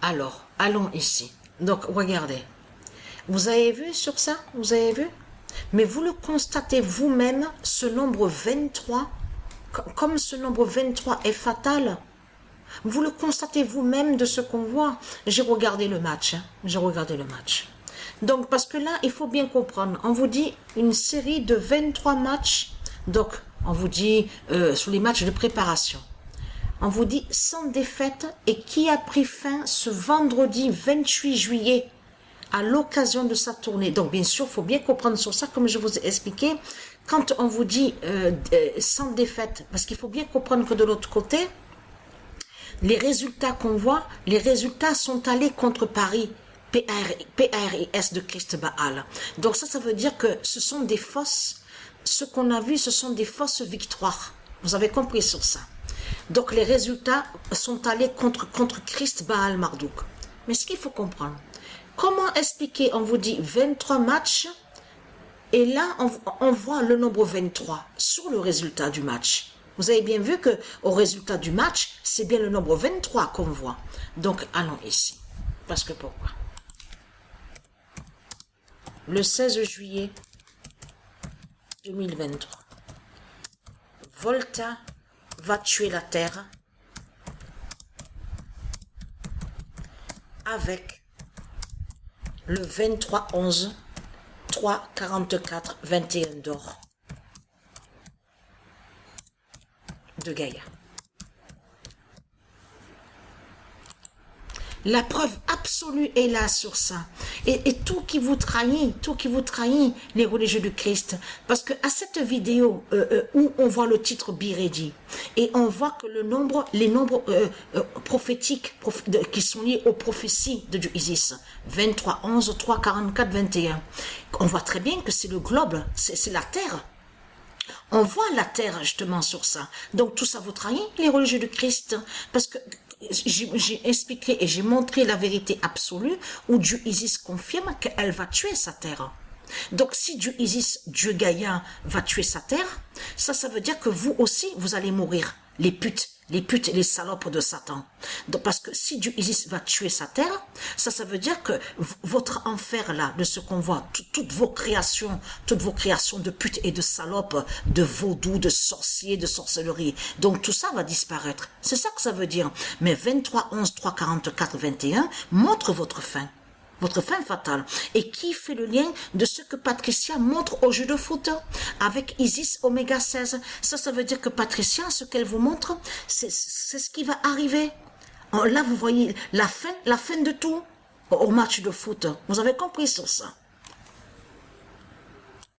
Alors, allons ici. Donc, regardez. Vous avez vu sur ça? Vous avez vu? Mais vous le constatez vous-même, ce nombre 23, comme ce nombre 23 est fatal. Vous le constatez vous-même de ce qu'on voit. J'ai regardé le match. Hein. J'ai regardé le match. Donc, parce que là, il faut bien comprendre. On vous dit une série de 23 matchs. Donc, on vous dit sur les matchs de préparation. On vous dit sans défaite et qui a pris fin ce vendredi 28 juillet à l'occasion de sa tournée. Donc, bien sûr, il faut bien comprendre sur ça, comme je vous ai expliqué. Quand on vous dit sans défaite, parce qu'il faut bien comprendre que de l'autre côté, les résultats qu'on voit, les résultats sont allés contre Paris, PARIS de Christ Baal. Donc ça veut dire que ce sont des fausses, ce qu'on a vu, ce sont des fausses victoires. Vous avez compris sur ça. Donc les résultats sont allés contre Christ Baal Marduk. Mais ce qu'il faut comprendre, comment expliquer, on vous dit 23 matchs, et là on voit le nombre 23 sur le résultat du match. Vous avez bien vu que au résultat du match, c'est bien le nombre 23 qu'on voit. Donc, allons ici. Parce que pourquoi? Le 16 juillet 2023, Volta va tuer la Terre avec le 23-11, 3-44-21 d'or de Gaïa. La preuve absolue est là sur ça. Et tout qui vous trahit, les religieux du Christ. Parce que à cette vidéo où on voit le titre Biredi, et on voit que les nombres prophétiques qui sont liés aux prophéties de Isis, 23, 11, 3, 44, 21, on voit très bien que c'est le globe, c'est la terre. On voit la terre justement sur ça. Donc tout ça vous trahit, les religieux du Christ. Parce que j'ai expliqué et j'ai montré la vérité absolue où Dieu Isis confirme qu'elle va tuer sa terre. Donc si Dieu Isis, Dieu Gaïa va tuer sa terre, ça veut dire que vous aussi, vous allez mourir. Les putes et les salopes de Satan. Donc, parce que si Dieu Isis va tuer sa terre, ça veut dire que votre enfer là, de ce qu'on voit, toutes vos créations de putes et de salopes, de vaudou, de sorciers, de sorcellerie, donc tout ça va disparaître. C'est ça que ça veut dire. Mais 23, 11, 3, 44, 21 montre votre fin. Votre fin fatale. Et qui fait le lien de ce que Patricia montre au jeu de foot avec Isis Oméga 16. Ça veut dire que Patricia, ce qu'elle vous montre, c'est ce qui va arriver. Là, vous voyez la fin de tout au match de foot. Vous avez compris sur ça.